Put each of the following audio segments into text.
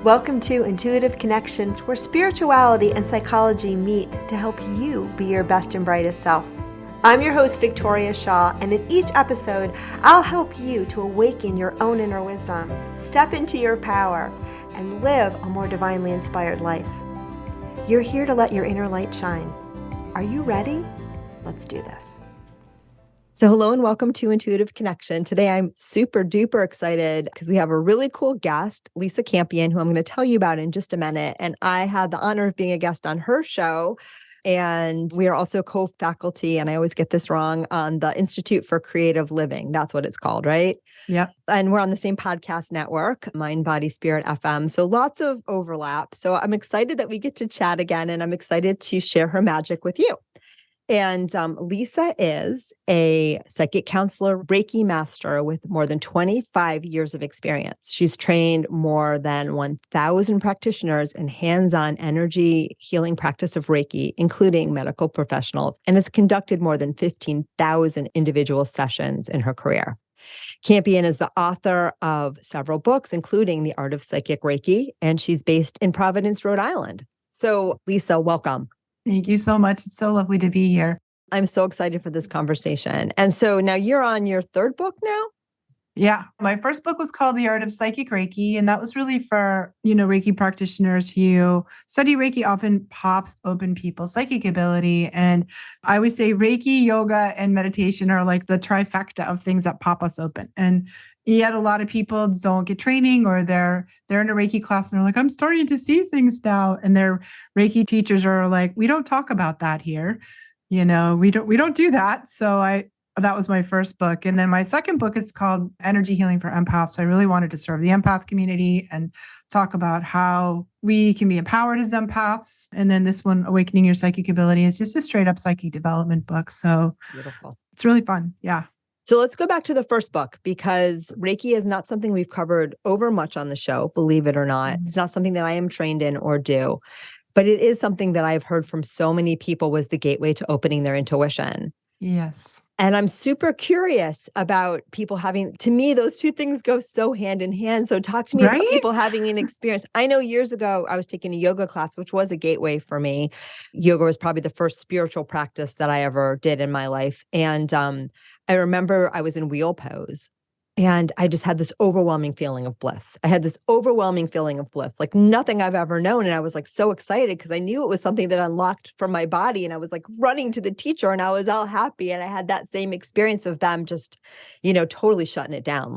Welcome to Intuitive Connection, where spirituality and psychology meet to help you be your best and brightest self. I'm your host, Victoria Shaw, and in each episode, I'll help you to awaken your own inner wisdom, step into your power, and live a more divinely inspired life. You're here to let your inner light shine. Are you ready? Let's do this. So hello and welcome to Intuitive Connection. Today I'm super duper excited because we have a really cool guest, Lisa Campion, who I'm going to tell you about in just a minute. And I had the honor of being a guest on her show. And we are also co-faculty, and I always get this wrong, on the Institute for Creative Living. That's what it's called, right? Yeah. And we're on the same podcast network, Mind, Body, Spirit FM. So lots of overlap. So I'm excited that we get to chat again, and I'm excited to share her magic with you. And Lisa is a psychic counselor, Reiki master with more than 25 years of experience. She's trained more than 1,000 practitioners in hands-on energy healing practice of Reiki, including medical professionals, and has conducted more than 15,000 individual sessions in her career. Campion is the author of several books, including The Art of Psychic Reiki, and she's based in Providence, Rhode Island. So, Lisa, welcome. Thank you so much. It's so lovely to be here. I'm so excited for this conversation. And so now you're on your third book now? Yeah. My first book was called The Art of Psychic Reiki. And that was really for, Reiki practitioners who study Reiki often pops open people's psychic ability. And I always say Reiki, yoga, and meditation are like the trifecta of things that pop us open. And yet a lot of people don't get training, or they're in a Reiki class and they're like, I'm starting to see things now. And their Reiki teachers are like, we don't talk about that here. We don't do that. So that was my first book. And then my second book, it's called Energy Healing for Empaths. I really wanted to serve the empath community and talk about how we can be empowered as empaths. And then this one, Awakening Your Psychic Ability, is just a straight up psychic development book. So beautiful. It's really fun. Yeah. So let's go back to the first book, because Reiki is not something we've covered over much on the show, believe it or not. It's not something that I am trained in or do, but it is something that I've heard from so many people was the gateway to opening their intuition. Yes. And I'm super curious about people having, to me, those two things go so hand in hand. So talk to me about people having an experience. I know years ago, I was taking a yoga class, which was a gateway for me. Yoga was probably the first spiritual practice that I ever did in my life. And I remember I was in wheel pose. And I just had this overwhelming feeling of bliss. Like nothing I've ever known. And I was like so excited because I knew it was something that unlocked from my body. And I was like running to the teacher and I was all happy. And I had that same experience of them just, totally shutting it down.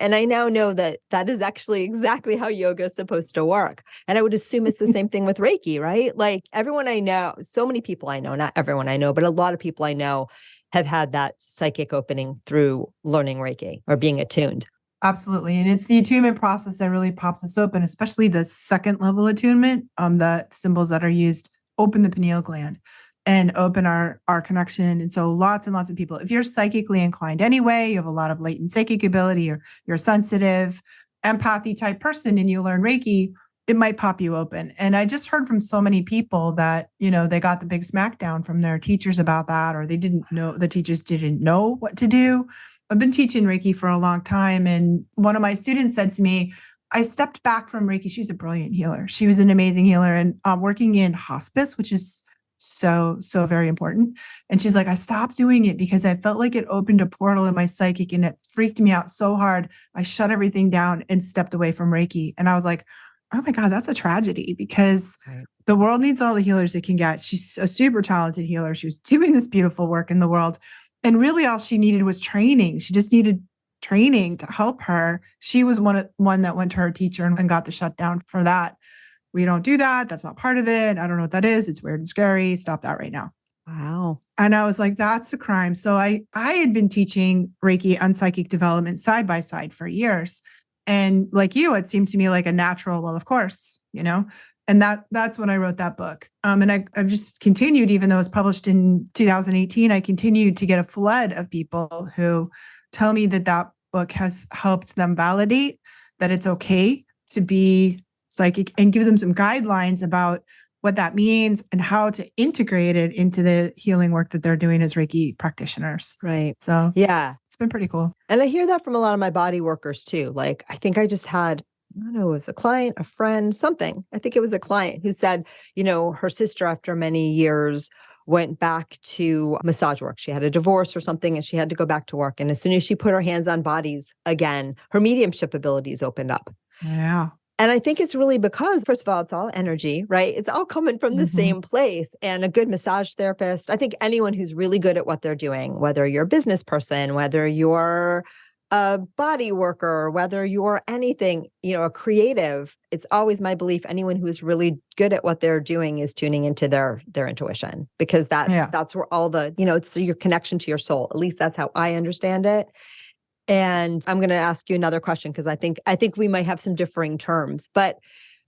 And I now know that that is actually exactly how yoga is supposed to work. And I would assume it's the same thing with Reiki, right? Like everyone I know, so many people I know, not everyone I know, but a lot of people I know have had that psychic opening through learning Reiki or being attuned. Absolutely. And it's the attunement process that really pops us open, especially the second level attunement. The symbols that are used open the pineal gland and open our connection. And so lots and lots of people, if you're psychically inclined anyway, you have a lot of latent psychic ability, or you're a sensitive, empathy type person, and you learn Reiki, it might pop you open. And I just heard from so many people that, they got the big smackdown from their teachers about that, or the teachers didn't know what to do. I've been teaching Reiki for a long time. And one of my students said to me, I stepped back from Reiki. She's a brilliant healer. She was an amazing healer, and working in hospice, which is so very important. And she's like, I stopped doing it because I felt like it opened a portal in my psychic and it freaked me out so hard. I shut everything down and stepped away from Reiki. And I was like, oh my God, that's a tragedy, because the world needs all the healers it can get. She's a super talented healer. She was doing this beautiful work in the world. And really all she needed was training. She just needed training to help her. She was one that went to her teacher and got the shutdown for that. We don't do that. That's not part of it. I don't know what that is. It's weird and scary. Stop that right now. Wow. And I was like, that's a crime. So I had been teaching Reiki and psychic development side by side for years. And like you, it seemed to me like a natural, well, of course, and that's when I wrote that book. And I've just continued, even though it was published in 2018, I continued to get a flood of people who tell me that book has helped them validate that it's okay to be psychic, and give them some guidelines about what that means and how to integrate it into the healing work that they're doing as Reiki practitioners. Right. So yeah, it's been pretty cool. And I hear that from a lot of my body workers too. Like, I think I just had I don't know, it was a client, a friend, something. I think it was a client who said, her sister, after many years, went back to massage work. She had a divorce or something and she had to go back to work. And as soon as she put her hands on bodies again, her mediumship abilities opened up. Yeah. And I think it's really because, first of all, it's all energy, right? It's all coming from the same place. And a good massage therapist, I think anyone who's really good at what they're doing, whether you're a business person, whether you're a body worker, whether you're anything, a creative, it's always my belief anyone who's really good at what they're doing is tuning into their intuition, because that's where all the, it's your connection to your soul. At least that's how I understand it. And I'm going to ask you another question because I think we might have some differing terms, but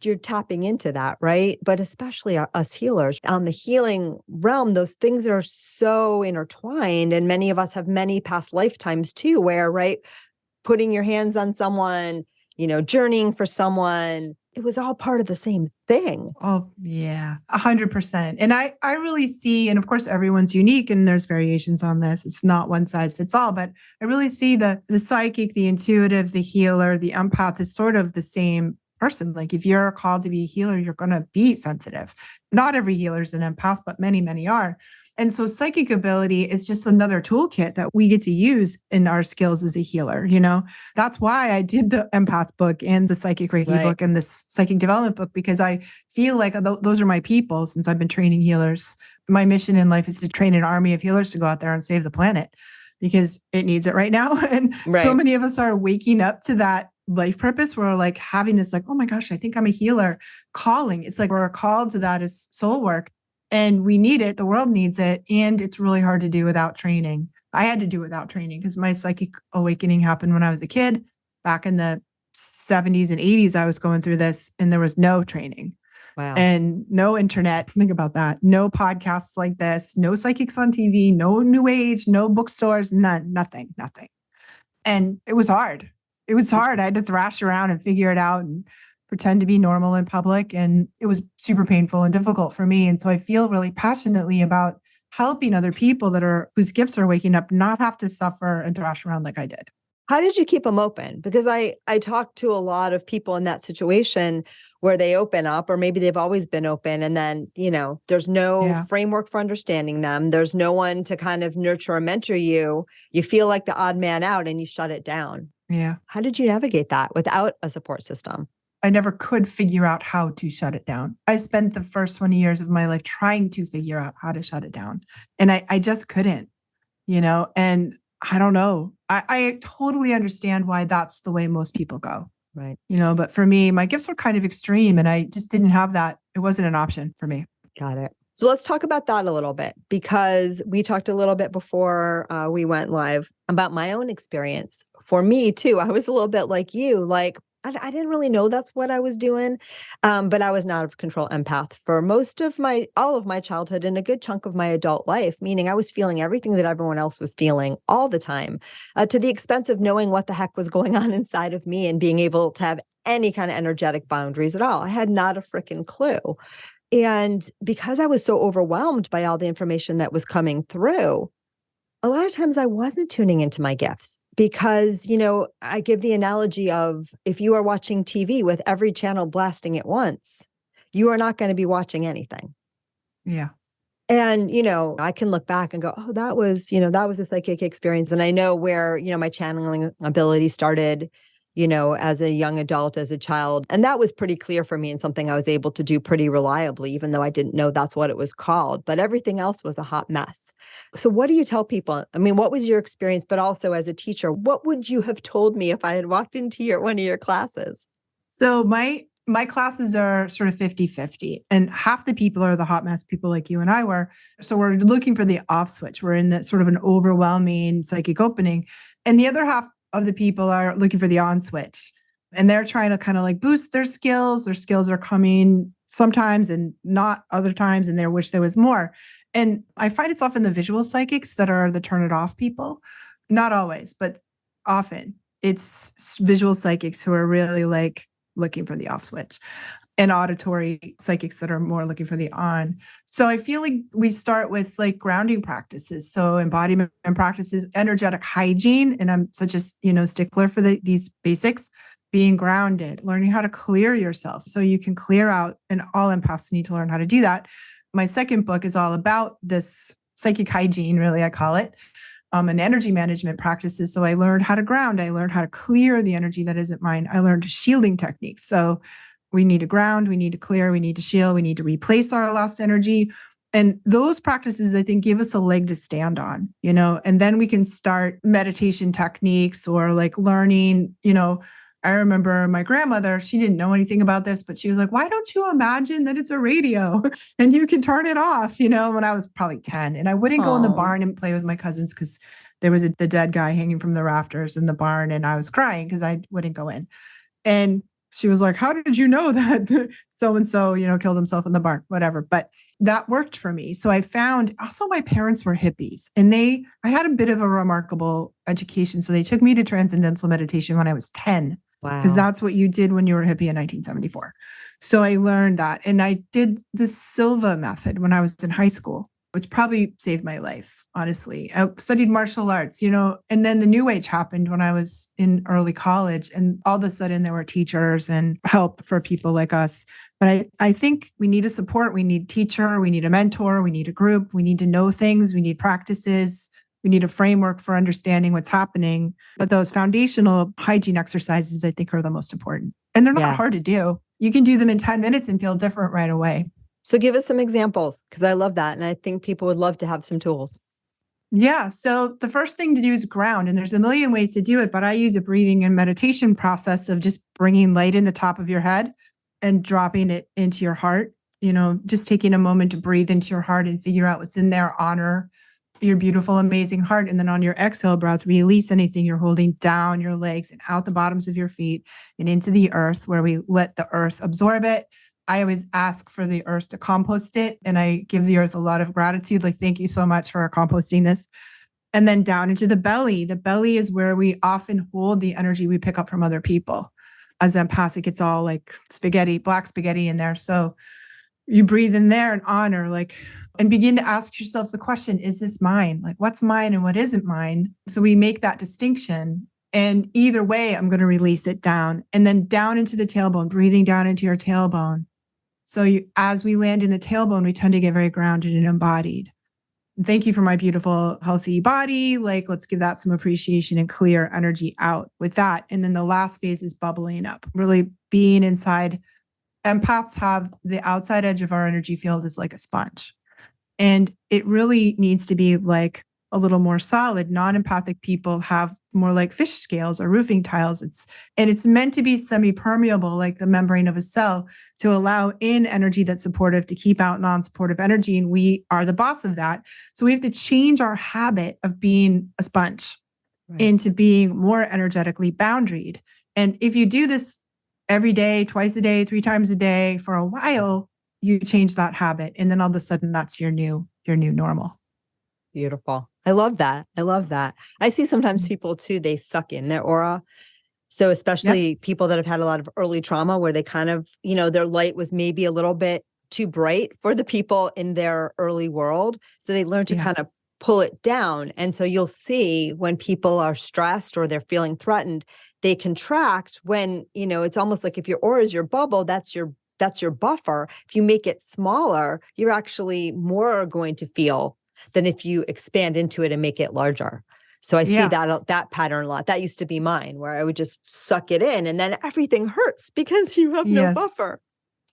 you're tapping into that, right? But especially us healers on the healing realm, those things are so intertwined. And many of us have many past lifetimes too, where, right, putting your hands on someone, journeying for someone, it was all part of the same thing. Oh, yeah, 100%. And I really see, and of course, everyone's unique and there's variations on this. It's not one size fits all, but I really see the psychic, the intuitive, the healer, the empath is sort of the same person. Like if you're called to be a healer, you're going to be sensitive. Not every healer is an empath, but many, many are. And so psychic ability is just another toolkit that we get to use in our skills as a healer. That's why I did the empath book and the psychic Reiki book and this psychic development book, because I feel like those are my people since I've been training healers. My mission in life is to train an army of healers to go out there and save the planet because it needs it right now. And so many of us are waking up to that life purpose. We're like having this like, oh my gosh, I think I'm a healer calling. It's like we're called to that as soul work. And we need it. The world needs it. And it's really hard to do without training. I had to do it without training because my psychic awakening happened when I was a kid. Back in the 70s and 80s, I was going through this and there was no training. Wow. And no internet. Think about that. No podcasts like this, no psychics on TV, no new age, no bookstores, nothing. And it was hard. It was hard. I had to thrash around and figure it out and pretend to be normal in public. And it was super painful and difficult for me. And so I feel really passionately about helping other people whose gifts are waking up, not have to suffer and thrash around like I did. How did you keep them open? Because I talk to a lot of people in that situation where they open up, or maybe they've always been open. And then, there's no framework for understanding them. There's no one to kind of nurture or mentor you. You feel like the odd man out and you shut it down. Yeah. How did you navigate that without a support system? I never could figure out how to shut it down. I spent the first 20 years of my life trying to figure out how to shut it down. And I just couldn't, and I don't know. I totally understand why that's the way most people go. Right. But for me, my gifts were kind of extreme and I just didn't have that. It wasn't an option for me. Got it. So let's talk about that a little bit, because we talked a little bit before we went live about my own experience. For me too, I was a little bit like you, like I didn't really know that's what I was doing, but I was an out of control empath for all of my childhood and a good chunk of my adult life, meaning I was feeling everything that everyone else was feeling all the time, to the expense of knowing what the heck was going on inside of me and being able to have any kind of energetic boundaries at all. I had not a freaking clue. And because I was so overwhelmed by all the information that was coming through, a lot of times I wasn't tuning into my gifts because, I give the analogy of if you are watching TV with every channel blasting at once, you are not going to be watching anything. Yeah. And, I can look back and go, oh, that was a psychic experience. And I know where, my channeling ability started, as a young adult, as a child. And that was pretty clear for me and something I was able to do pretty reliably, even though I didn't know that's what it was called. But everything else was a hot mess. So what do you tell people? I mean, what was your experience? But also as a teacher, what would you have told me if I had walked into one of your classes? So my classes are sort of 50-50, and half the people are the hot mess people like you and I were. So we're looking for the off switch. We're in that sort of an overwhelming psychic opening. And the other half of the people are looking for the on switch, and they're trying to kind of like boost their skills. Their skills are coming sometimes and not other times, and they wish there was more. And I find it's often the visual psychics that are the turn it off people. Not always, but often it's visual psychics who are really like looking for the off switch, and auditory psychics that are more looking for the on. So I feel like we start with like grounding practices. So embodiment practices, energetic hygiene. And I'm such a, stickler for these basics. being grounded, learning how to clear yourself so you can clear out, and all empaths need to learn how to do that. My second book is all about this psychic hygiene, really, I call it, and energy management practices. So I learned how to ground. I learned how to clear the energy that isn't mine. I learned shielding techniques. So we need to ground, we need to clear, we need to shield, we need to replace our lost energy. And those practices, I think, give us a leg to stand on, and then we can start meditation techniques or like learning, I remember my grandmother, she didn't know anything about this, but she was like, why don't you imagine that it's a radio and you can turn it off, when I was probably 10. And I wouldn't go in the barn and play with my cousins because there was the dead guy hanging from the rafters in the barn. And I was crying because I wouldn't go in. And she was like, how did you know that so-and-so, killed himself in the barn, whatever. But that worked for me. So I found also my parents were hippies and I had a bit of a remarkable education. So they took me to transcendental meditation when I was 10. Wow. Because that's what you did when you were a hippie in 1974. So I learned that. And I did the Silva method when I was in high school, which probably saved my life, honestly. I studied martial arts, and then the New Age happened when I was in early college. And all of a sudden there were teachers and help for people like us. But I think we need a support. We need a teacher. We need a mentor. We need a group. We need to know things. We need practices. We need a framework for understanding what's happening. But those foundational hygiene exercises, I think, are the most important. And they're not hard to do. You can do them in 10 minutes and feel different right away. So give us some examples, because I love that. And I think people would love to have some tools. Yeah. So the first thing to do is ground. And there's a million ways to do it. But I use a breathing and meditation process of just bringing light in the top of your head and dropping it into your heart. Just taking a moment to breathe into your heart and figure out what's in there, honor your beautiful, amazing heart. And then on your exhale breath, release anything you're holding down your legs and out the bottoms of your feet and into the earth, where we let the earth absorb it. I always ask for the earth to compost it. And I give the earth a lot of gratitude. Like, thank you so much for composting this. And then down into the belly. The belly is where we often hold the energy we pick up from other people. As empathic, it's all like spaghetti, black spaghetti in there. So you breathe in there and honor, and begin to ask yourself the question, is this mine? Like, what's mine and what isn't mine? So we make that distinction. And either way, I'm going to release it down and then down into the tailbone, breathing down into your tailbone. So as we land in the tailbone, we tend to get very grounded and embodied. And thank you for my beautiful, healthy body. Let's give that some appreciation and clear energy out with that. And then the last phase is bubbling up, really being inside. Empaths have the outside edge of our energy field is like a sponge. And it really needs to be like a little more solid. Non-empathic people have more like fish scales or roofing tiles. It's meant to be semi-permeable, like the membrane of a cell, to allow in energy that's supportive, to keep out non-supportive energy. And we are the boss of that. So we have to change our habit of being a sponge into being more energetically boundaried. And if you do this every day, twice a day, 3 times a day for a while, you change that habit. And then all of a sudden that's your new normal. Beautiful. I love that. I love that. I see sometimes people too, they suck in their aura. So especially people that have had a lot of early trauma where they kind of, their light was maybe a little bit too bright for the people in their early world. So they learn to kind of pull it down. And so you'll see when people are stressed or they're feeling threatened, they contract when, it's almost like if your aura is your bubble, that's your buffer. If you make it smaller, you're actually more going to feel than if you expand into it and make it larger. So I see that pattern a lot. That used to be mine, where I would just suck it in and then everything hurts because you have no buffer.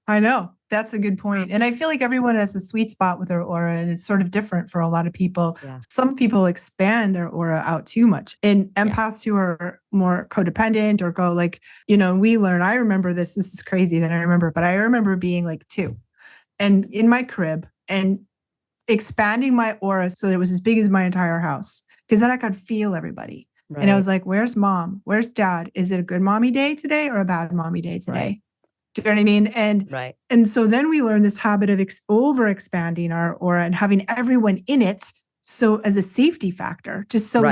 I know. That's a good point. And I feel like everyone has a sweet spot with their aura, and it's sort of different for a lot of people. Yeah. Some people expand their aura out too much. And empaths who are more codependent or go we learn, I remember this is crazy that I remember, but I remember being like 2 and in my crib and expanding my aura so it was as big as my entire house, because then I could feel everybody. Right. And I was like, where's mom? Where's dad? Is it a good mommy day today or a bad mommy day today? Right. Do you know what I mean? And so then we learn this habit of over expanding our aura and having everyone in it. So as a safety factor, just so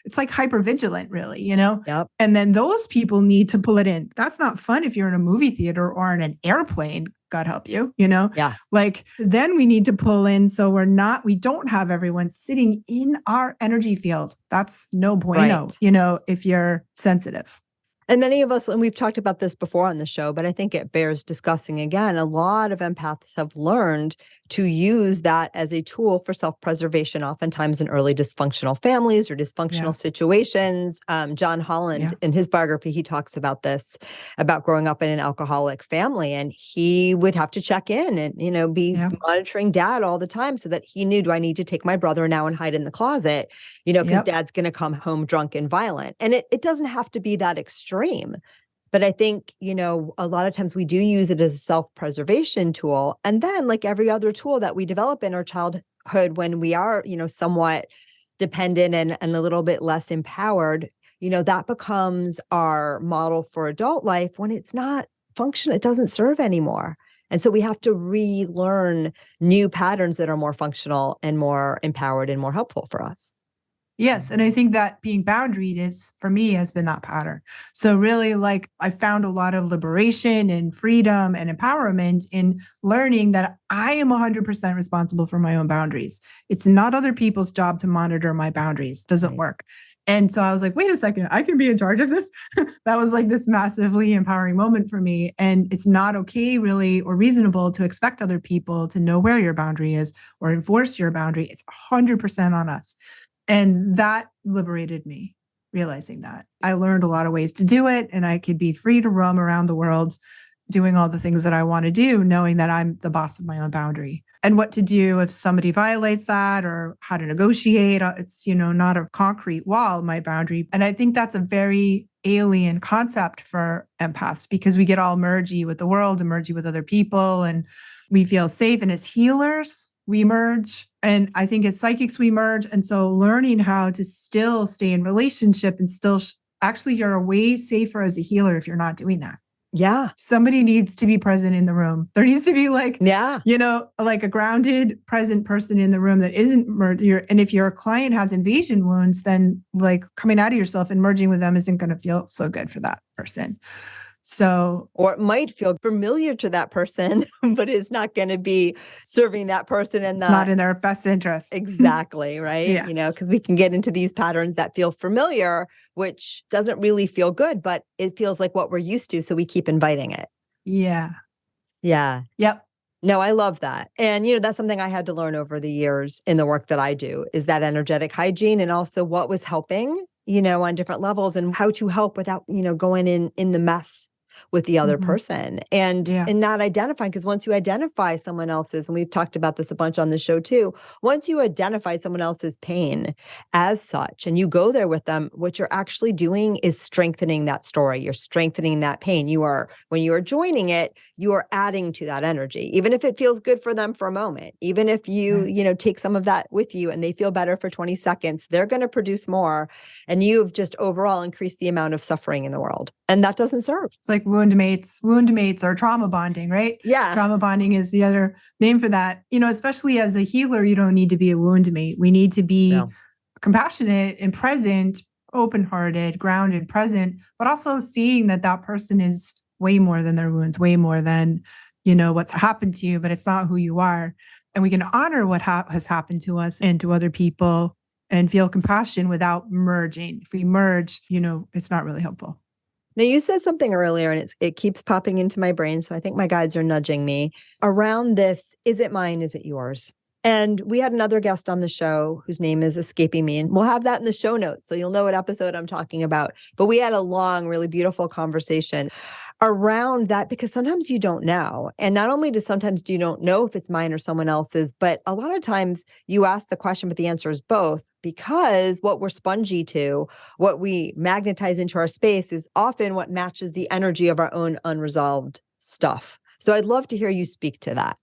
it's like hypervigilant, really, Yep. And then those people need to pull it in. That's not fun if you're in a movie theater or in an airplane, God help you, Yeah. Then we need to pull in. So we don't have everyone sitting in our energy field. That's no bueno, if you're sensitive. And many of us, and we've talked about this before on the show, but I think it bears discussing again. A lot of empaths have learned to use that as a tool for self-preservation, oftentimes in early dysfunctional families or dysfunctional situations. John Holland, in his biography, he talks about this, about growing up in an alcoholic family. And he would have to check in and, be monitoring dad all the time so that he knew, do I need to take my brother now and hide in the closet, because dad's going to come home drunk and violent. And it doesn't have to be that extreme. But I think, a lot of times we do use it as a self-preservation tool. And then like every other tool that we develop in our childhood, when we are, somewhat dependent and a little bit less empowered, that becomes our model for adult life when it's not functional, it doesn't serve anymore. And so we have to relearn new patterns that are more functional and more empowered and more helpful for us. Yes. And I think that being boundaried for me, has been that pattern. So really, like, I found a lot of liberation and freedom and empowerment in learning that I am 100% responsible for my own boundaries. It's not other people's job to monitor my boundaries. Doesn't work. And so I was like, wait a second, I can be in charge of this. That was like this massively empowering moment for me. And it's not okay, really, or reasonable to expect other people to know where your boundary is or enforce your boundary. It's 100% on us. And that liberated me, realizing that. I learned a lot of ways to do it, and I could be free to roam around the world doing all the things that I want to do, knowing that I'm the boss of my own boundary. And what to do if somebody violates that, or how to negotiate. It's, not a concrete wall, my boundary. And I think that's a very alien concept for empaths, because we get all mergy with the world and mergy with other people, and we feel safe. And as healers, we merge. And I think as psychics, we merge. And so learning how to still stay in relationship and still, actually, you're way safer as a healer if you're not doing that. Yeah. Somebody needs to be present in the room. There needs to be like a grounded, present person in the room that isn't merged. And if your client has invasion wounds, then like coming out of yourself and merging with them isn't going to feel so good for that person. So, or it might feel familiar to that person, but it's not going to be serving that person it's not in their best interest. Exactly. Right. Because we can get into these patterns that feel familiar, which doesn't really feel good, but it feels like what we're used to. So we keep inviting it. Yeah. Yeah. Yep. No, I love that. And, that's something I had to learn over the years in the work that I do, is that energetic hygiene, and also what was helping, on different levels, and how to help without, going in the mess with the other person, and not identifying. Because once you identify someone else's, and we've talked about this a bunch on the show too, once you identify someone else's pain as such, and you go there with them, what you're actually doing is strengthening that story. You're strengthening that pain. When you are joining it, you are adding to that energy, even if it feels good for them for a moment. Even if you, take some of that with you and they feel better for 20 seconds, they're going to produce more. And you've just overall increased the amount of suffering in the world. And that doesn't serve. It's like wound mates or trauma bonding, right? Yeah. Trauma bonding is the other name for that. Especially as a healer, you don't need to be a wound mate. We need to be compassionate and present, open-hearted, grounded, present, but also seeing that person is way more than their wounds, way more than, what's happened to you, but it's not who you are. And we can honor what has happened to us and to other people and feel compassion without merging. If we merge, it's not really helpful. Now, you said something earlier, and it keeps popping into my brain, so I think my guides are nudging me around this. Is it mine? Is it yours? And we had another guest on the show whose name is escaping me, and we'll have that in the show notes, so you'll know what episode I'm talking about. But we had a long, really beautiful conversation around that, because sometimes you don't know. And not only sometimes you don't know if it's mine or someone else's, but a lot of times you ask the question, but the answer is both. Because what we're spongy to, what we magnetize into our space, is often what matches the energy of our own unresolved stuff. So I'd love to hear you speak to that.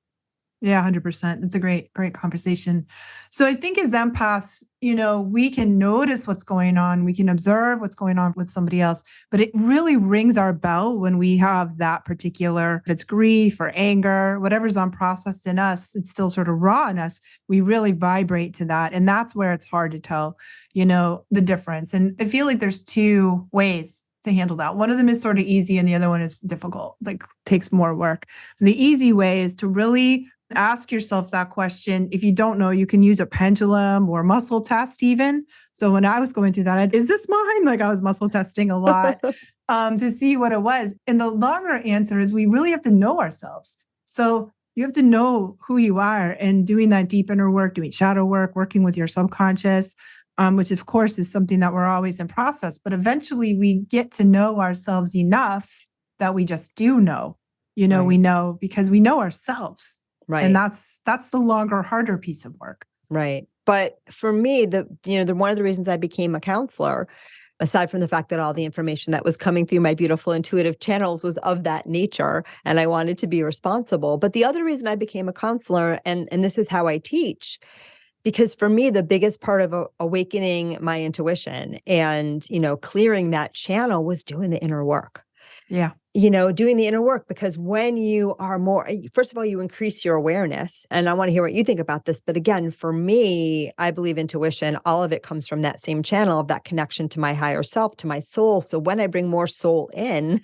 Yeah, 100%. It's a great conversation. So I think as empaths, we can notice what's going on. We can observe what's going on with somebody else, but it really rings our bell when we have that particular, if it's grief or anger, whatever's unprocessed in us, it's still sort of raw in us. We really vibrate to that. And that's where it's hard to tell, the difference. And I feel like there's two ways to handle that. One of them is sort of easy and the other one is difficult. It's like takes more work. And the easy way is to really Ask yourself that question. If you don't know, you can use a pendulum or muscle test even. So when I was going through that, is this mine? Like I was muscle testing a lot to see what it was. And the longer answer is we really have to know ourselves. So you have to know who you are, and doing that deep inner work, doing shadow work, working with your subconscious, which of course is something that we're always in process. But eventually we get to know ourselves enough that we just do know. Right. We know because we know ourselves. Right. And that's the longer, harder piece of work. Right. But for me, one of the reasons I became a counselor, aside from the fact that all the information that was coming through my beautiful intuitive channels was of that nature, and I wanted to be responsible. But the other reason I became a counselor, and this is how I teach, because for me, the biggest part of awakening my intuition and, clearing that channel was doing the inner work. Yeah. Doing the inner work, because when you are more, first of all, you increase your awareness. And I want to hear what you think about this. But again, for me, I believe intuition, all of it comes from that same channel of that connection to my higher self, to my soul. So when I bring more soul in,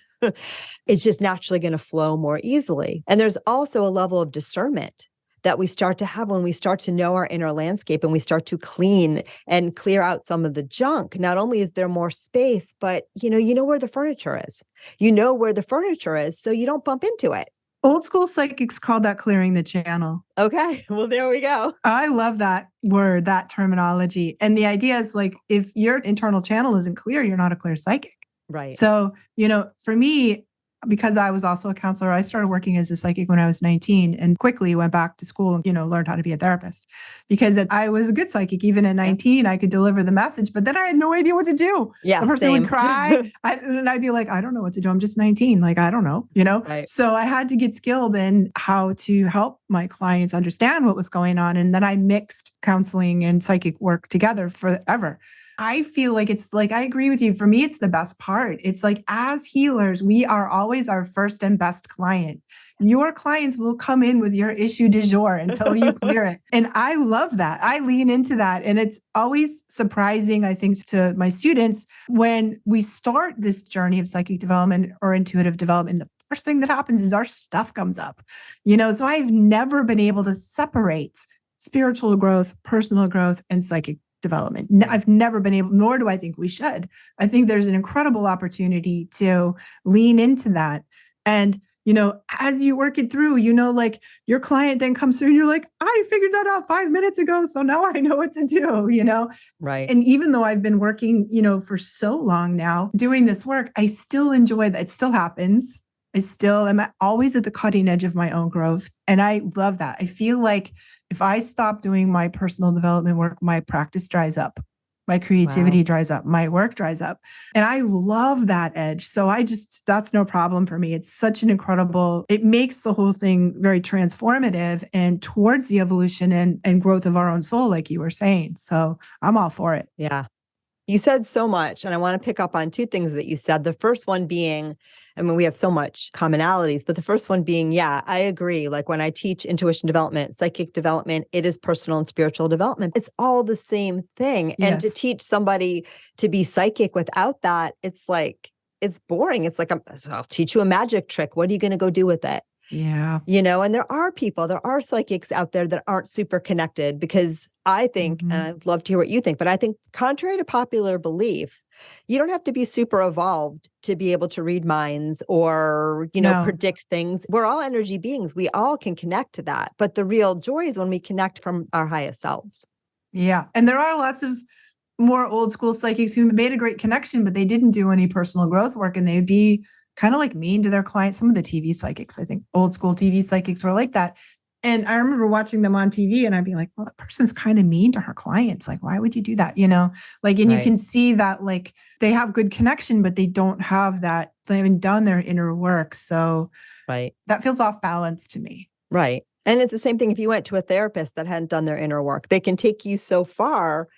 it's just naturally going to flow more easily. And there's also a level of discernment that we start to have when we start to know our inner landscape and we start to clean and clear out some of the junk. Not only is there more space, but you know where the furniture is. You know where the furniture is, so you don't bump into it. Old school psychics called that clearing the channel. Okay, well, there we go. I love that word, that terminology. And the idea is like, if your internal channel isn't clear, you're not a clear psychic. Right. So, for me, because I was also a counselor, I started working as a psychic when I was 19 and quickly went back to school and, learned how to be a therapist, because I was a good psychic. Even at 19, I could deliver the message, but then I had no idea what to do. Yeah, the person same. would cry and I'd be like, I don't know what to do. I'm just 19. Like, I don't know, Right. So I had to get skilled in how to help my clients understand what was going on. And then I mixed counseling and psychic work together forever. I feel like it's like, I agree with you. For me, it's the best part. It's like, as healers, we are always our first and best client. Your clients will come in with your issue du jour until you clear it. And I love that. I lean into that. And it's always surprising, I think, to my students when we start this journey of psychic development or intuitive development. The first thing that happens is our stuff comes up. So I've never been able to separate spiritual growth, personal growth, and psychic development. I've never been able, nor do I think we should. I think there's an incredible opportunity to lean into that. And, as you work it through, like your client then comes through and you're like, I figured that out 5 minutes ago. So now I know what to do, Right. And even though I've been working, for so long now doing this work, I still enjoy that. It still happens. I still am always at the cutting edge of my own growth. And I love that. I feel like if I stop doing my personal development work, my practice dries up, my creativity dries up, my work dries up. And I love that edge. So that's no problem for me. It's such an incredible, it makes the whole thing very transformative and towards the evolution and growth of our own soul, like you were saying. So I'm all for it. Yeah. You said so much, and I want to pick up on two things that you said. The first one being, we have so much commonalities, but the first one being, yeah, I agree. Like when I teach intuition development, psychic development, it is personal and spiritual development. It's all the same thing. Yes. And to teach somebody to be psychic without that, it's like, it's boring. It's like, I'll teach you a magic trick. What are you going to go do with it? Yeah. And there are psychics out there that aren't super connected, because I think, and I'd love to hear what you think, but I think contrary to popular belief, you don't have to be super evolved to be able to read minds or, predict things. We're all energy beings. We all can connect to that. But the real joy is when we connect from our highest selves. Yeah. And there are lots of more old school psychics who made a great connection, but they didn't do any personal growth work, and they'd be kind of like mean to their clients. Some of the TV psychics, I think old school TV psychics were like that. And I remember watching them on TV and I'd be like, well, that person's kind of mean to her clients. Like, why would you do that? And you can see that like they have good connection, but they don't have that. They haven't done their inner work. So that feels off balance to me. Right. And it's the same thing if you went to a therapist that hadn't done their inner work. They can take you so far,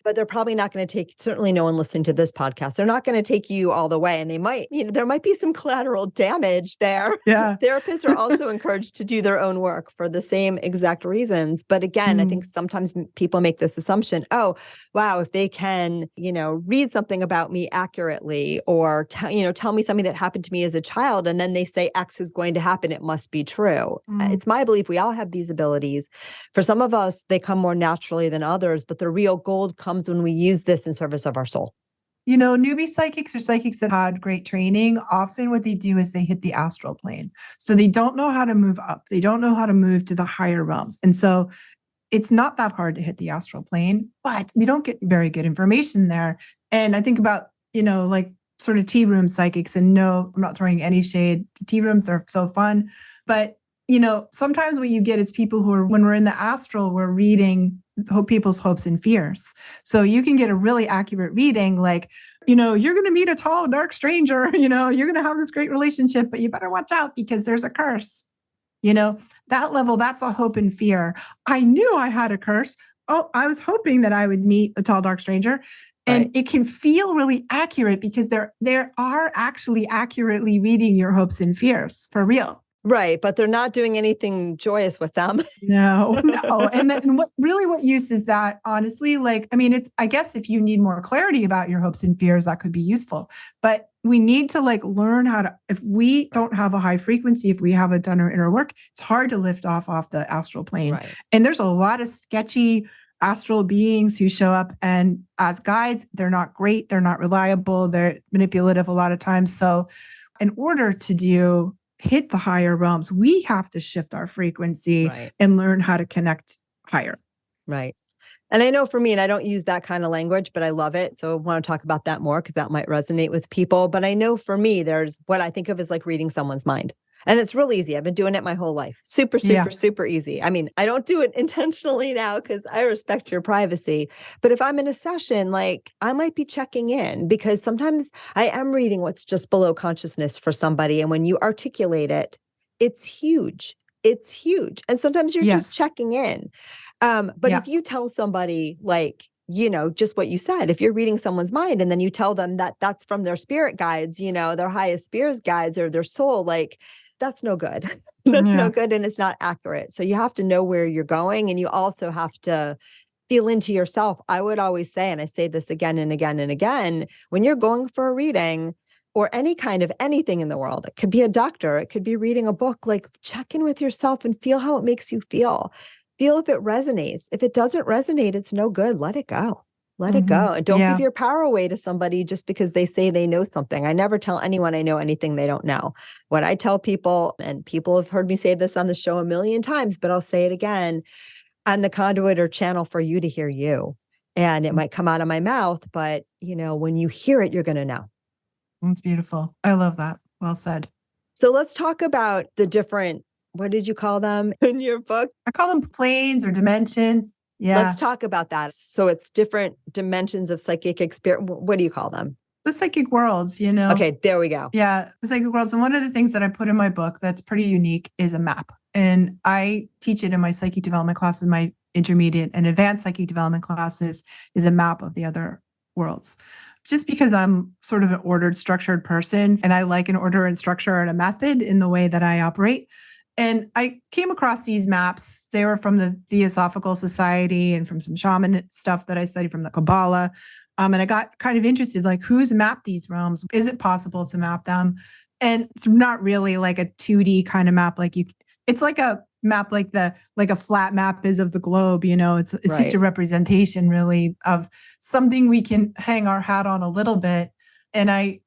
but they're probably not going to take, certainly no one listening to this podcast, they're not going to take you all the way. And they might, there might be some collateral damage there. Yeah. Therapists are also encouraged to do their own work for the same exact reasons. But again, I think sometimes people make this assumption, oh, wow, if they can, read something about me accurately or, tell me something that happened to me as a child, and then they say X is going to happen, it must be true. It's my belief we all have these abilities. For some of us, they come more naturally than others, but the real gold comes when we use this in service of our soul. Newbie psychics or psychics that had great training, often what they do is they hit the astral plane. So they don't know how to move up. They don't know how to move to the higher realms. And so it's not that hard to hit the astral plane, but we don't get very good information there. And I think about, like sort of tea room psychics, and no, I'm not throwing any shade to tea rooms. They're so fun. But, sometimes what you get is people who are, when we're in the astral, we're reading people's hopes and fears. So you can get a really accurate reading, like, you're going to meet a tall, dark stranger, you're going to have this great relationship, but you better watch out because there's a curse. That level, that's a hope and fear. I knew I had a curse. Oh, I was hoping that I would meet a tall, dark stranger. And It can feel really accurate because they are actually accurately reading your hopes and fears for real. Right. But they're not doing anything joyous with them. No. And then what use is that, honestly? I guess if you need more clarity about your hopes and fears, that could be useful. But we need to learn how to, if we don't have a high frequency, if we haven't done our inner work, it's hard to lift off the astral plane. Right. And there's a lot of sketchy astral beings who show up, and as guides, they're not great. They're not reliable. They're manipulative a lot of times. So in order to hit the higher realms, we have to shift our frequency and learn how to connect higher. Right. And I know for me, and I don't use that kind of language, but I love it. So I want to talk about that more because that might resonate with people. But I know for me, there's what I think of as like reading someone's mind. And it's real easy. I've been doing it my whole life. Super easy. I mean, I don't do it intentionally now because I respect your privacy. But if I'm in a session, I might be checking in because sometimes I am reading what's just below consciousness for somebody. And when you articulate it, it's huge. It's huge. And sometimes you're just checking in. But if you tell somebody just what you said, if you're reading someone's mind and then you tell them that that's from their spirit guides, their highest spirit guides or their soul, that's no good. That's no good. And it's not accurate. So you have to know where you're going. And you also have to feel into yourself. I would always say, and I say this again and again and again, when you're going for a reading or any kind of anything in the world, it could be a doctor, it could be reading a book, check in with yourself and feel how it makes you feel. Feel if it resonates. If it doesn't resonate, it's no good. Let it go. Let it go. And don't give your power away to somebody just because they say they know something. I never tell anyone I know anything they don't know. What I tell people, and people have heard me say this on the show a million times, but I'll say it again, I'm the conduit or channel for you to hear you. And it might come out of my mouth, but when you hear it, you're going to know. That's beautiful. I love that. Well said. So let's talk about the different, what did you call them in your book? I call them planes or dimensions. Yeah. Let's talk about that. So it's different dimensions of psychic experience. What do you call them? The psychic worlds, Okay, there we go. Yeah, the psychic worlds. And one of the things that I put in my book that's pretty unique is a map. And I teach it in my psychic development classes, my intermediate and advanced psychic development classes, is a map of the other worlds. Just because I'm sort of an ordered, structured person, and I like an order and structure and a method in the way that I operate. And I came across these maps. They were from the Theosophical Society and from some shaman stuff that I studied from the Kabbalah. And I got kind of interested, who's mapped these realms? Is it possible to map them? And it's not really like a 2D kind of map. It's like a map, like a flat map is of the globe. It's just a representation really of something we can hang our hat on a little bit. And I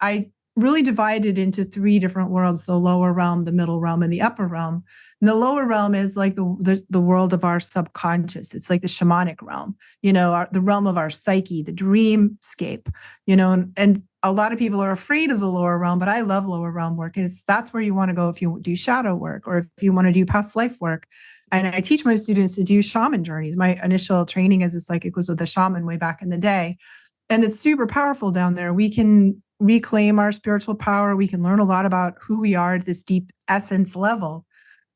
really divided into 3 different worlds: the lower realm, the middle realm, and the upper realm. And the lower realm is like the world of our subconscious. It's like the shamanic realm, the realm of our psyche, the dreamscape, and a lot of people are afraid of the lower realm, but I love lower realm work. And that's where you want to go if you do shadow work or if you want to do past life work. And I teach my students to do shaman journeys. My initial training as a psychic was with a shaman way back in the day. And it's super powerful down there. We can reclaim our spiritual power. We can learn a lot about who we are at this deep essence level.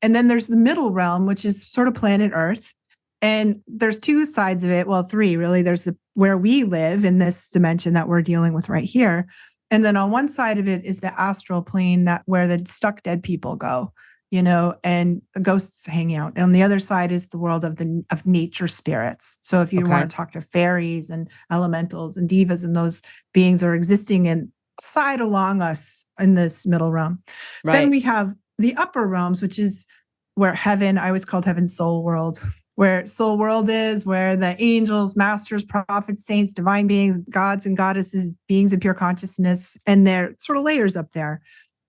And then there's the middle realm, which is sort of planet Earth. And there's 2 sides of it. Well, 3 really. There's the where we live in this dimension that we're dealing with right here. And then on one side of it is the astral plane, that where the stuck dead people go, and the ghosts hanging out. And on the other side is the world of nature spirits. So if you want to talk to fairies and elementals and divas, and those beings are existing inside along us in this middle realm. Right. Then we have the upper realms, which is where heaven, I always called heaven soul world, where soul world is, where the angels, masters, prophets, saints, divine beings, gods and goddesses, beings of pure consciousness, and their sort of layers up there.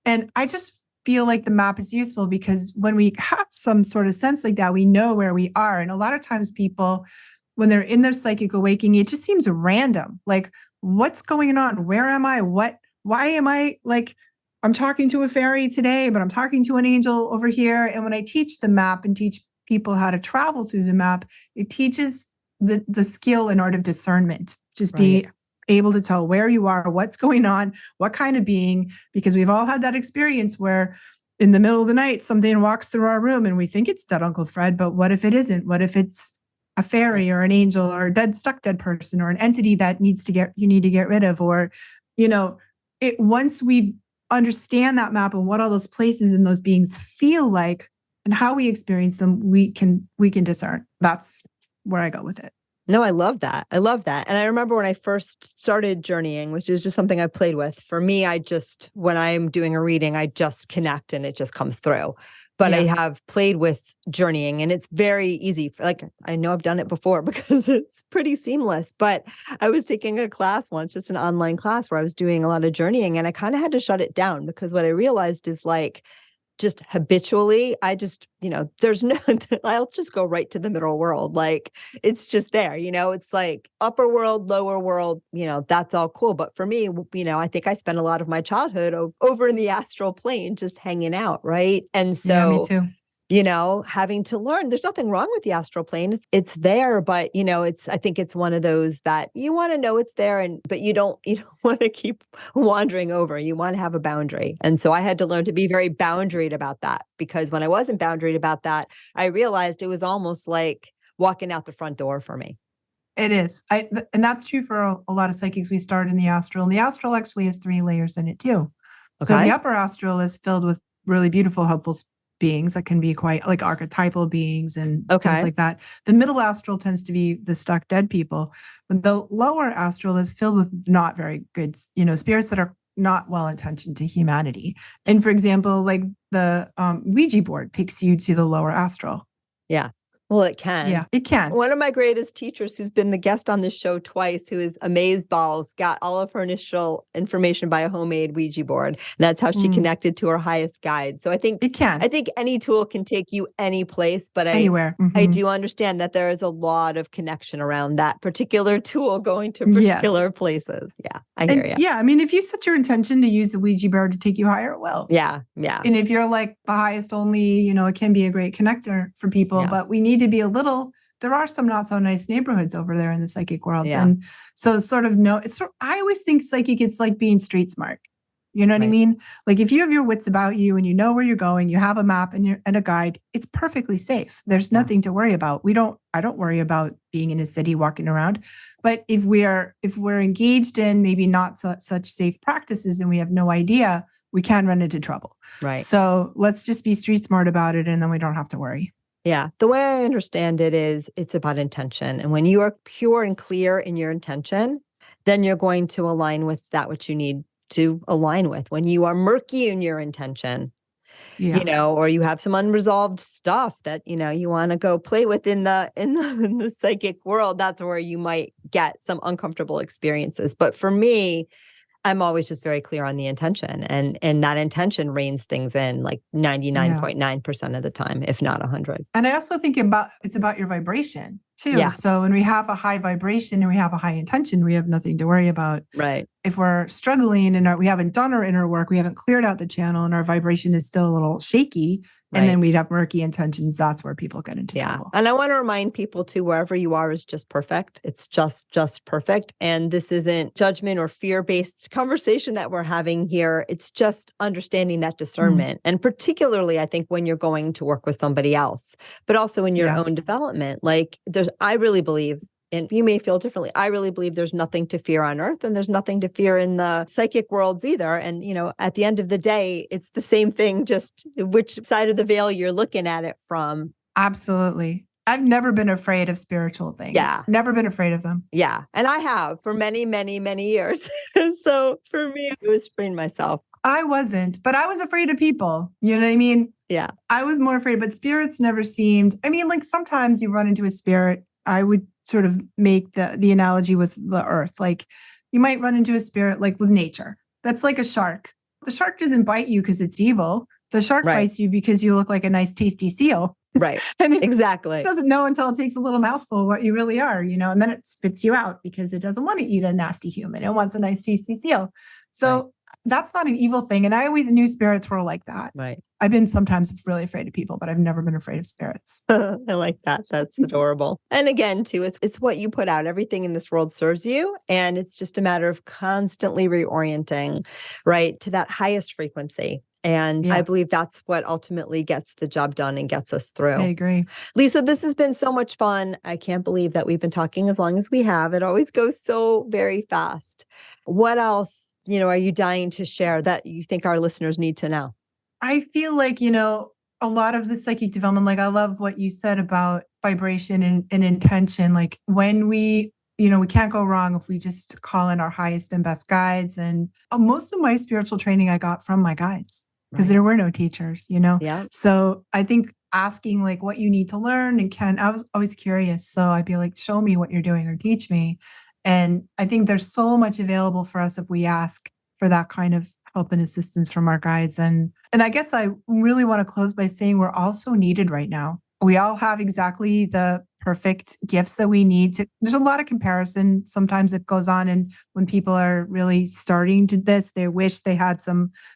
And I just feel like the map is useful because when we have some sort of sense like that, we know where we are. And a lot of times people, when they're in their psychic awakening, it just seems random. Like, what's going on? Where am I? Why am I like, I'm talking to a fairy today, but I'm talking to an angel over here. And when I teach the map and teach people how to travel through the map, it teaches the skill and art of discernment, just be able to tell where you are, what's going on, what kind of being, because we've all had that experience where in the middle of the night, something walks through our room and we think it's dead Uncle Fred, but what if it isn't? What if it's a fairy or an angel or a stuck dead person or an entity that you need to get rid of? Or, once we understand that map and what all those places and those beings feel like and how we experience them, we can discern. That's where I go with it. No, I love that. I love that. And I remember when I first started journeying, which is just something I played with. For me, when I'm doing a reading, I just connect and it just comes through. But I have played with journeying and it's very easy. Like, I know I've done it before because it's pretty seamless, but I was taking a class once, just an online class where I was doing a lot of journeying, and I kind of had to shut it down because what I realized is like, just habitually, there's no, I'll just go right to the middle world. Like, it's just there, it's like upper world, lower world, that's all cool. But for me, I think I spent a lot of my childhood over in the astral plane, just hanging out. Right. And so, me too. Having to learn, there's nothing wrong with the astral plane. It's there, but I think it's one of those that you want to know it's there, but you don't want to keep wandering over. You want to have a boundary. And so I had to learn to be very boundaried about that, because when I wasn't boundaried about that, I realized it was almost like walking out the front door for me. It is. And that's true for a lot of psychics. We start in the astral, and the astral actually has 3 layers in it too. Okay. So the upper astral is filled with really beautiful, helpful beings that can be quite like archetypal beings and things like that. The middle astral tends to be the stuck dead people. But the lower astral is filled with not very good, spirits that are not well-intentioned to humanity. And for example, like the Ouija board takes you to the lower astral. Yeah. Well, it can. Yeah, it can. One of my greatest teachers, who's been the guest on this show twice, who is Amaze Balls, got all of her initial information by a homemade Ouija board. And that's how she connected to her highest guide. So I think it can. I think any tool can take you any place, but anywhere. I do understand that there is a lot of connection around that particular tool going to particular places. Yeah, I hear you. Yeah, I mean, if you set your intention to use the Ouija board to take you higher, it will. Yeah, yeah. And if you're like the highest only, it can be a great connector for people, but we need to be there are some not so nice neighborhoods over there in the psychic world. Yeah. And so I always think psychic, it's like being street smart. You know what I mean? Like, if you have your wits about you and you know where you're going, you have a map and a guide, it's perfectly safe. There's nothing to worry about. I don't worry about being in a city walking around. But if we're engaged in maybe not such safe practices and we have no idea, we can run into trouble. Right. So let's just be street smart about it, and then we don't have to worry. Yeah. The way I understand it is it's about intention. And when you are pure and clear in your intention, then you're going to align with that which you need to align with. When you are murky in your intention, or you have some unresolved stuff that, you want to go play with in the psychic world, that's where you might get some uncomfortable experiences. But for me, I'm always just very clear on the intention, and that intention reins things in like 99.9% of the time, if not 100. And I also think it's about your vibration too. Yeah. So when we have a high vibration and we have a high intention, we have nothing to worry about. Right. If we're struggling and we haven't done our inner work, we haven't cleared out the channel, and our vibration is still a little shaky, and then we'd have murky intentions, that's where people get into trouble. And I want to remind people too, wherever you are is just perfect. It's just perfect. And this isn't judgment or fear-based conversation that we're having here. It's just understanding that discernment. And particularly, I think, when you're going to work with somebody else, but also in your own development. Like, I really believe and you may feel differently. I really believe there's nothing to fear on earth, and there's nothing to fear in the psychic worlds either. And, at the end of the day, it's the same thing, just which side of the veil you're looking at it from. Absolutely. I've never been afraid of spiritual things. Yeah. Never been afraid of them. Yeah. And I have for many, many, many years. So for me, it was freeing myself. I wasn't, but I was afraid of people. You know what I mean? Yeah. I was more afraid, but spirits never seemed, like sometimes you run into a spirit. I would sort of make the analogy with the earth. Like you might run into a spirit like with nature. That's like a shark. The shark didn't bite you because it's evil. The shark bites you because you look like a nice, tasty seal. Right. And it exactly. doesn't know until it takes a little mouthful of what you really are, and then it spits you out because it doesn't want to eat a nasty human. It wants a nice, tasty seal. So that's not an evil thing. And I always knew spirits were like that. Right. I've been sometimes really afraid of people, but I've never been afraid of spirits. I like that. That's adorable. And again, too, it's what you put out. Everything in this world serves you. And it's just a matter of constantly reorienting, right, to that highest frequency. And I believe that's what ultimately gets the job done and gets us through. I agree. Lisa, this has been so much fun. I can't believe that we've been talking as long as we have. It always goes so very fast. What else, are you dying to share that you think our listeners need to know? I feel like, a lot of the psychic development, like I love what you said about vibration and intention. Like when we can't go wrong if we just call in our highest and best guides. And most of my spiritual training I got from my guides. Because there were no teachers, Yeah. So I think asking like what you need to learn I was always curious. So I'd be like, show me what you're doing or teach me. And I think there's so much available for us if we ask for that kind of help and assistance from our guides. And I guess I really want to close by saying we're all so needed right now. We all have exactly the perfect gifts that we need to. There's a lot of comparison sometimes that goes on. And when people are really starting to this, they wish they had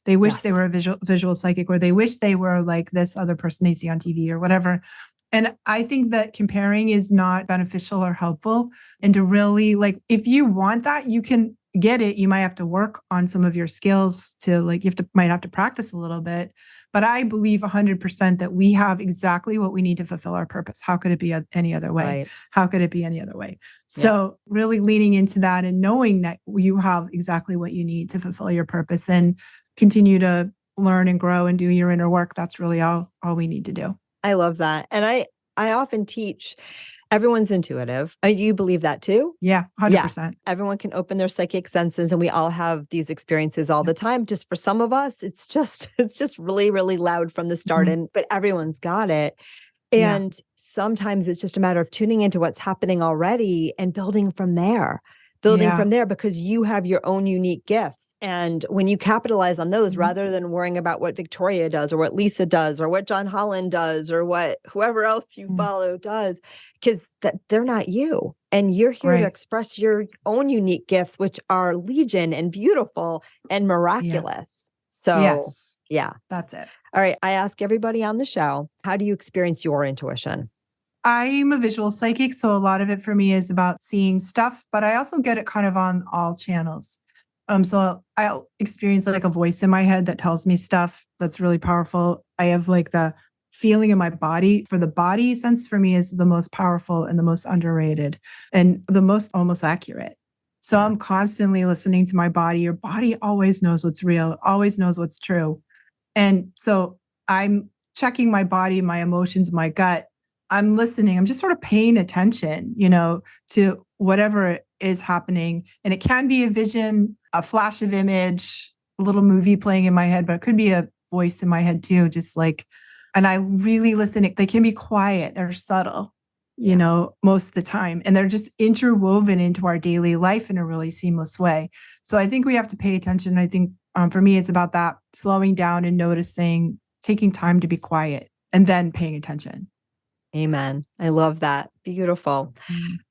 they wish they were a visual psychic, or they wish they were like this other person they see on TV or whatever. And I think that comparing is not beneficial or helpful. And to really if you want that, you can get it. You might have to work on some of your skills to might have to practice a little bit. But I believe 100% that we have exactly what we need to fulfill our purpose. How could it be any other way? Right. How could it be any other way? So really leaning into that and knowing that you have exactly what you need to fulfill your purpose and continue to learn and grow and do your inner work. That's really all we need to do. I love that. And I often teach everyone's intuitive. You believe that too? Yeah, 100%. Yeah. Everyone can open their psychic senses, and we all have these experiences all the time. Just for some of us, it's just really, really loud from the start, but everyone's got it. And sometimes it's just a matter of tuning into what's happening already and building from there. Because you have your own unique gifts. And when you capitalize on those, rather than worrying about what Victoria does or what Lisa does or what John Holland does or what whoever else you follow does, because they're not you. And you're here to express your own unique gifts, which are legion and beautiful and miraculous. So, that's it. All right. I ask everybody on the show, how do you experience your intuition? I'm a visual psychic, so a lot of it for me is about seeing stuff, but I also get it kind of on all channels. So I'll experience like a voice in my head that tells me stuff that's really powerful. I have like the feeling in my body. For the body sense for me is the most powerful and the most underrated and the most almost accurate. So I'm constantly listening to my body. Your body always knows what's real, always knows what's true. And so I'm checking my body, my emotions, my gut. I'm listening. I'm just sort of paying attention, to whatever is happening. And it can be a vision, a flash of image, a little movie playing in my head, but it could be a voice in my head too. And I really listen. They can be quiet. They're subtle, most of the time. And they're just interwoven into our daily life in a really seamless way. So I think we have to pay attention. I think for me, it's about that, slowing down and noticing, taking time to be quiet and then paying attention. Amen. I love that. Beautiful.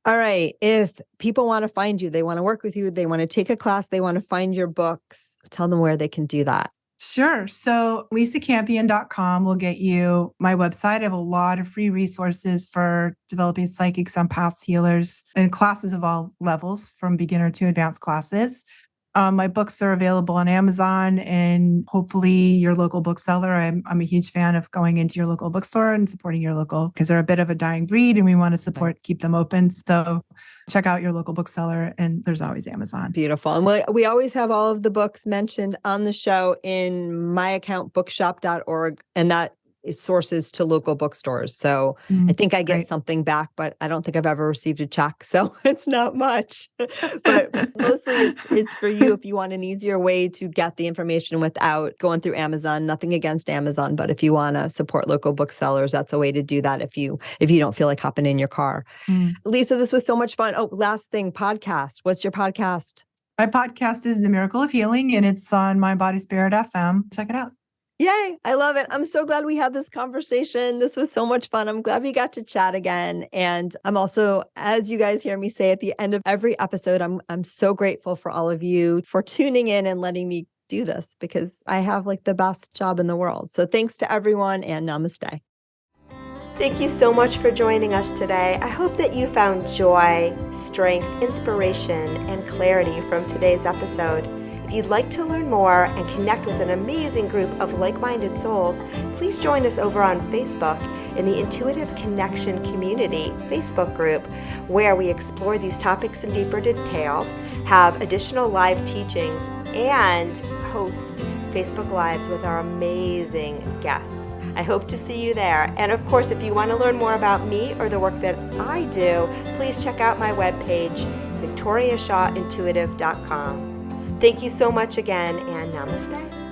All right. If people want to find you, they want to work with you, they want to take a class, they want to find your books, tell them where they can do that. Sure. So lisacampion.com will get you my website. I have a lot of free resources for developing psychics, empaths, healers, and classes of all levels from beginner to advanced classes. My books are available on Amazon and hopefully your local bookseller. I'm a huge fan of going into your local bookstore and supporting your local, because they're a bit of a dying breed and we want to keep them open. So check out your local bookseller, and there's always Amazon. Beautiful. And we always have all of the books mentioned on the show in my account, bookshop.org, and that is sources to local bookstores. So I think I get something back, but I don't think I've ever received a check. So it's not much, but mostly it's for you if you want an easier way to get the information without going through Amazon. Nothing against Amazon, but if you want to support local booksellers, that's a way to do that if you don't feel like hopping in your car. Lisa, this was so much fun. Oh, last thing, podcast. What's your podcast? My podcast is The Miracle of Healing, and it's on My Body Spirit FM. Check it out. Yay. I love it. I'm so glad we had this conversation. This was so much fun. I'm glad we got to chat again. And I'm also, as you guys hear me say at the end of every episode, I'm so grateful for all of you for tuning in and letting me do this, because I have like the best job in the world. So thanks to everyone, and namaste. Thank you so much for joining us today. I hope that you found joy, strength, inspiration, and clarity from today's episode. If you'd like to learn more and connect with an amazing group of like-minded souls, please join us over on Facebook in the Intuitive Connection Community Facebook group, where we explore these topics in deeper detail, have additional live teachings, and host Facebook Lives with our amazing guests. I hope to see you there. And of course, if you want to learn more about me or the work that I do, please check out my webpage, victoriashawintuitive.com. Thank you so much again, and namaste.